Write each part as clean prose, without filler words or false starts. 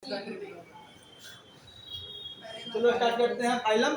चलो स्टार्ट करते हैं। Phylum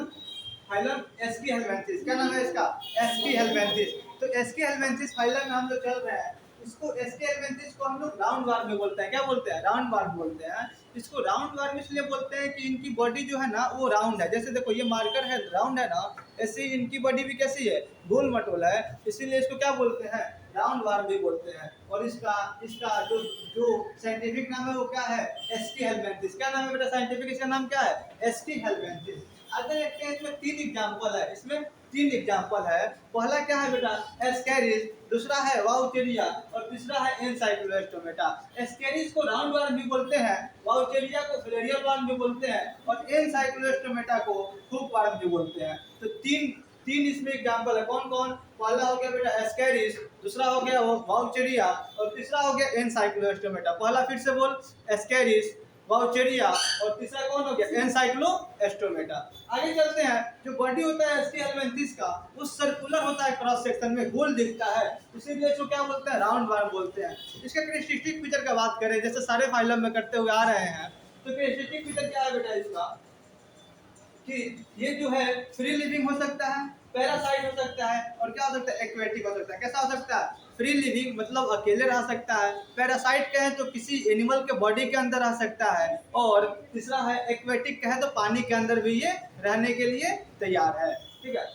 phylum ASCII helminths. क्या नाम है इसका? ASCII helminths. तो एस्की हेलमेंथिस फाइलम में हम लोग चल रहे हैं। इसको एस्की हेलमेंथिस को हम लोग राउंड वार्म में बोलते हैं। क्या बोलते हैं? राउंड वार्म बोलते हैं। इसको राउंड वार्म इसलिए बोलते हैं कि इनकी बॉडी जो है ना वो राउंड है। जैसे देखो ये मार्कर है, राउंड है ना, ऐसे ही इनकी बॉडी भी कैसी है? गोल मटोला है। इसीलिए इसको क्या बोलते हैं? राउंड वार्म भी बोलते हैं। और इसका इसका जो जो साइंटिफिक नाम है वो क्या है? ASCII helminths. क्या नाम है बेटा साइंटिफिक? इसका नाम क्या है? ASCII helminths. आगे देखते हैं, इसमें तीन एग्जाम्पल है। इसमें तीन एग्जाम्पल है। पहला क्या है बेटा? एस्केरिस, दूसरा है वाउचेरिया और तीसरा है एनसाइक्लोस्टोमेटा। एस्केरिस को राउंड वार्म भी बोलते हैं, वाउचेरिया को फ्लेरियल वार्म भी बोलते हैं और एनसाइक्लोस्टोमेटा को हुक वार्म भी बोलते हैं। तो तीन तीन इसमें एग्जाम्पल है। कौन कौन? पहला हो गया बेटा एस्केरिस, दूसरा हो गया वाउचेरिया और तीसरा हो गया एनसाइक्लोस्टोमेटा। पहला फिर से बोल। एस्केरिस, वाउचेरिया और तीसरा कौन हो गया? एनसाइक्लोस्टोमेटा। आगे चलते हैं। जो बॉडी होता है एस्की हेलमेंथिस का वो सर्कुलर होता है, क्रॉस सेक्शन में गोल दिखता है, इसीलिए इसको क्या बोलते हैं? राउंड वार्म बोलते हैं। इसका कैरेक्टरिस्टिक फीचर का बात करें, जैसे सारे फाइलम में करते हुए आ रहे हैं, तो कैरेक्टरिस्टिक फीचर क्या है बेटा इसका? कि ये जो है फ्री लिविंग हो सकता है, पैरासाइट हो सकता है और क्या हो सकता है? एक्वेटिक हो सकता है। कैसा हो सकता है? फ्री लिविंग मतलब अकेले रह सकता है, पैरासाइट कहें तो किसी एनिमल के बॉडी के अंदर रह सकता है और तीसरा है एक्वेटिक कहें तो पानी के अंदर भी ये रहने के लिए तैयार है। ठीक है,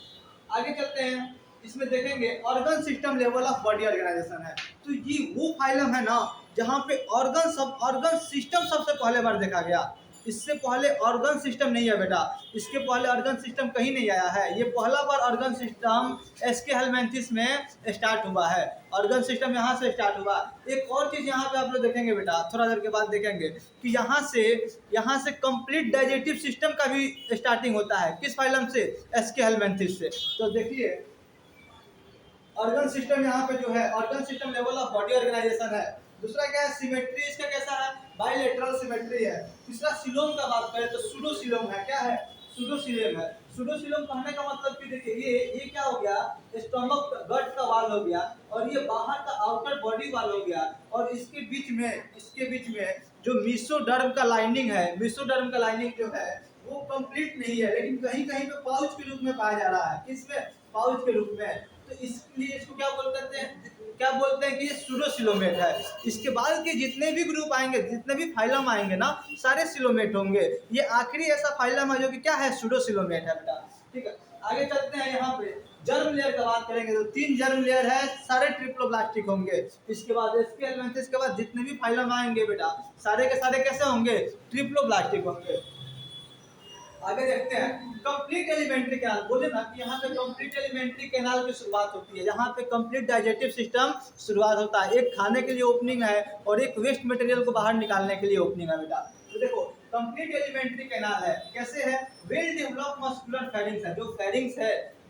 आगे चलते हैं। इसमें देखेंगे organ system level of body organisation है। तो ये वो फाइलम है ना जहाँ पे ऑर्गन सिस्टम सबसे पहले बार देखा गया। इससे पहले ऑर्गन सिस्टम नहीं है बेटा, इसके पहले ऑर्गन सिस्टम कहीं नहीं आया है। ये पहला बार ऑर्गन सिस्टम एस्की हेलमेंथिस में स्टार्ट हुआ है। ऑर्गन सिस्टम यहाँ से स्टार्ट हुआ। एक और चीज़ यहाँ पे आप लोग देखेंगे बेटा, थोड़ा देर के बाद देखेंगे कि यहाँ से कंप्लीट डाइजेस्टिव सिस्टम का भी स्टार्टिंग होता है। किस फाइलम से? एस्की हेलमेंथिस से। तो देखिए ऑर्गन सिस्टम यहाँ पे जो है organ system level of body organisation है। दूसरा क्या है? सिमेट्री। इसका कैसा है? बाइलेटरल सिमेट्री है। तीसरा सिलोम का बात करें तो सूडोसिलोम है। क्या है? सूडोसिलोम है। सूडोसिलोम कहने का मतलब कि देखिए ये क्या हो गया? स्टमक गट का वाल हो गया और ये बाहर का आउटर बॉडी वाल हो गया और इसके बीच में जो मीसोडर्म का लाइनिंग है, मीसोडर्म का लाइनिंग जो है वो कंप्लीट नहीं है, लेकिन कहीं कहीं पे पाउच के रूप में पाया जा रहा है। किसमें? पाउच के रूप में। तो इसलिए इसको क्या बोलते हैं? क्या बोलते हैं कि ये सूडोसिलोमेट है। इसके बाद के जितने भी ग्रुप आएंगे, जितने भी फाइलम आएंगे ना, सारे सिलोमेट होंगे। ये आखिरी ऐसा फाइलम है जो कि क्या है? सूडोसिलोमेट है बेटा। ठीक है, आगे चलते हैं। यहाँ पे जर्म लेयर का बात करेंगे तो तीन जर्म लेयर है, सारे ट्रिप्लोब्लास्टिक होंगे। इसके बाद एस्की हेलमेंथिस के बाद जितने भी फाइलम आएंगे बेटा सारे के सारे कैसे होंगे? ट्रिप्लोब्लास्टिक होंगे। आगे देखते हैं कंप्लीट एलिमेंट्री कैनाल। बोले ना कि यहाँ पे कंप्लीट एलिमेंट्री कैनाल की शुरुआत होती है, जहाँ पे कंप्लीट डाइजेस्टिव सिस्टम शुरुआत होता है। एक खाने के लिए ओपनिंग है और एक वेस्ट मटेरियल को बाहर निकालने के लिए ओपनिंग है बेटा। तो देखो कंप्लीट एलिमेंट्री कैनाल है। कैसे है? वेल डेवलप मस्कुलर फेरिंग्स है।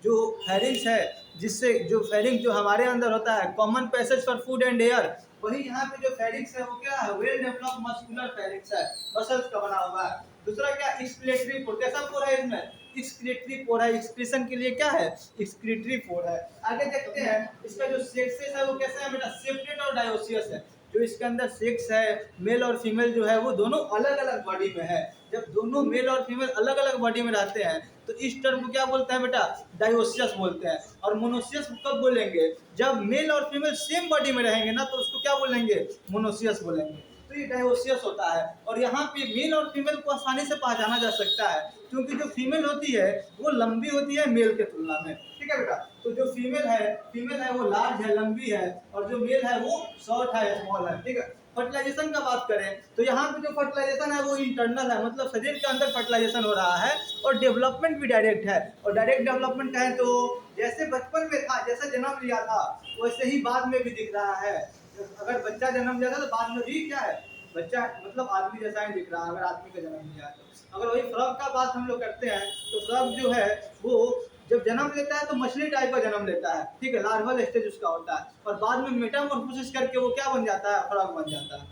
जो फेरिंग्स है जिससे जो फेरिंग जो हमारे अंदर होता है, common passage for food and air, वही यहाँ पे जो फेरिंग्स है वो क्या है? वेल डेवलप मस्कुलर फेरिंग्स है, मसल्स का बना हुआ है। दूसरा क्या? एक्सक्रीटरी पोर। कैसा पोर है इसमें? एक्सक्रीटरी पोर है। एक्सक्रीशन के लिए क्या है? एक्सक्रीटरी पोर है। आगे देखते हैं इसका जो सेक्सेस है वो कैसा है बेटा? सेपरेट और डायोसियस है। जो इसके अंदर सेक्स है, मेल और फीमेल जो है वो दोनों अलग अलग बॉडी में है। जब दोनों मेल और फीमेल अलग अलग बॉडी में रहते हैं तो इस टर्म को क्या बोलते हैं बेटा? डायोसियस बोलते हैं। और मोनोसियस कब बोलेंगे? जब मेल और फीमेल सेम बॉडी में रहेंगे ना तो उसको क्या बोलेंगे? मोनोसियस बोलेंगे। तो ये डायोसियस होता है। और यहाँ पे मेल और फीमेल को आसानी से पहचाना जा सकता है क्योंकि जो फीमेल होती है वो लंबी होती है मेल के तुलना में। ठीक है बेटा, तो जो फीमेल है वो लार्ज है, लंबी है, और जो मेल है वो शॉर्ट है, स्मॉल है। ठीक है, फर्टिलाइजेशन का बात करें तो यहाँ पे जो फर्टिलाइजेशन है वो इंटरनल है, मतलब शरीर के अंदर फर्टिलाइजेशन हो रहा है और डेवलपमेंट भी डायरेक्ट है। और डायरेक्ट डेवलपमेंट कहें तो जैसे बचपन में था, जैसे जन्म लिया था वैसे ही बाद में भी दिख रहा है। अगर बच्चा जन्म लिया था तो बाद में भी क्या है? बच्चा मतलब आदमी जैसा ही दिख रहा है अगर आदमी का जन्म लिया है तो। अगर वही फ्रॉग का बात हम लोग करते हैं तो फ्रॉग जो है वो जब जन्म लेता है तो मछली टाइप का जन्म लेता है। ठीक है, लार्वल स्टेज उसका होता है और बाद में मेटामॉर्फोसिस करके वो क्या बन जाता है? फ्रॉग बन जाता है।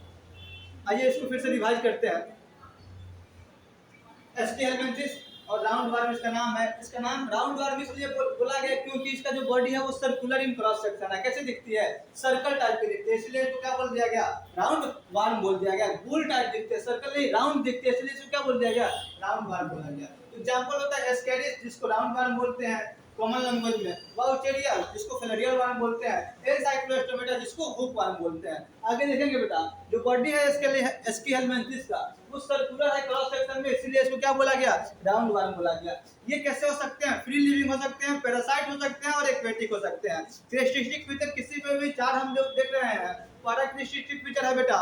आइए इसको फिर से रिवाइज करते हैं। एस्की हेलमेंथिस और राउंड वार्म इसका नाम है। इसका नाम राउंड वार्म इसलिए बोला गया क्योंकि इसका जो बॉडी है वो सर्कुलर इन क्रॉस सेक्शन है। कैसे दिखती है? सर्कल टाइप की दिखती है, इसलिए इसको क्या बोल दिया गया? राउंड वार्म बोल दिया गया। गोल टाइप दिखते हैं, सर्कल नहीं राउंड दिखते हैं, इसलिए इसको क्या बोल दिया गया? राउंड वार्म बोला गया। एग्जांपल होता है एस्केरिस जिसको राउंड वार्म बोलते हैं कॉमन लैंग्वेज में, वाउचेरिया जिसको फिलेरियल वार्म बोलते हैं, एल साइक्लोस्टोमेटा जिसको हुक वार्म बोलते हैं। आगे देखेंगे बेटा, जो बॉडी है इसके लिए एस्की हेलमिंथेस का वो सर्कुलर है क्रॉस सेक्शन में, इसीलिए इसको क्या बोला गया? राउंड वार्म बोला गया। ये कैसे हो सकते हैं? फ्री लिविंग हो सकते हैं, पैरासाइट हो सकते हैं और एक्वेटिक हो सकते हैं। कैरेक्टरिस्टिक फीचर किसी पे भी चार हम जो देख रहे हैं, पहला कैरेक्टरिस्टिक फीचर है बेटा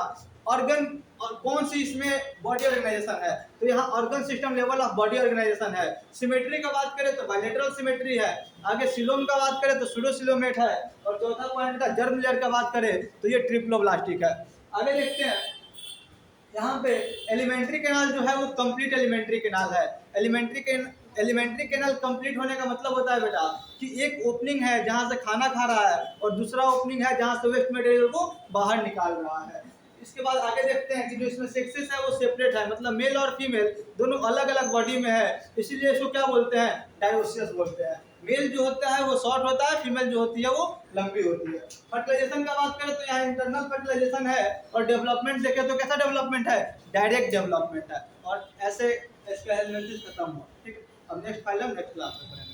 ऑर्गन, और कौन सी इसमें बॉडी ऑर्गेनाइजेशन है, तो यहाँ organ system level of body organisation है। सिमेट्री का बात करें तो बायलेटरल सिमेट्री है। आगे सिलोम का बात करें तो सूडोसिलोमेट है। और चौथा पॉइंट का जर्म लेयर का बात करें तो ये ट्रिप्लोब्लास्टिक है। आगे देखते हैं, यहाँ पे एलिमेंट्री कैनाल जो है वो कंप्लीट एलिमेंट्री कैनाल है। एलिमेंट्री कैनाल कंप्लीट होने का मतलब होता है बेटा कि एक ओपनिंग है जहाँ से खाना खा रहा है और दूसरा ओपनिंग है जहाँ से वेस्ट मटेरियल को बाहर निकाल रहा है। इसके बाद आगे देखते हैं कि जो इसमें सेक्सेस है वो सेपरेट है, मतलब मेल और फीमेल दोनों अलग अलग बॉडी में है, इसीलिए इसको क्या बोलते हैं? डायोसियस बोलते हैं। मेल जो होता है वो शॉर्ट होता है, फीमेल जो होती है वो लंबी होती है। फर्टिलाइजेशन का बात करें तो यहाँ इंटरनल फर्टिलाइजेशन है, और डेवलपमेंट देखें तो कैसा डेवलपमेंट है? डायरेक्ट डेवलपमेंट है। और ऐसे इसका हेलमिंथेस खत्म हुआ। ठीक है, अब नेक्स्ट फाइलम नेक्स्ट क्लास में।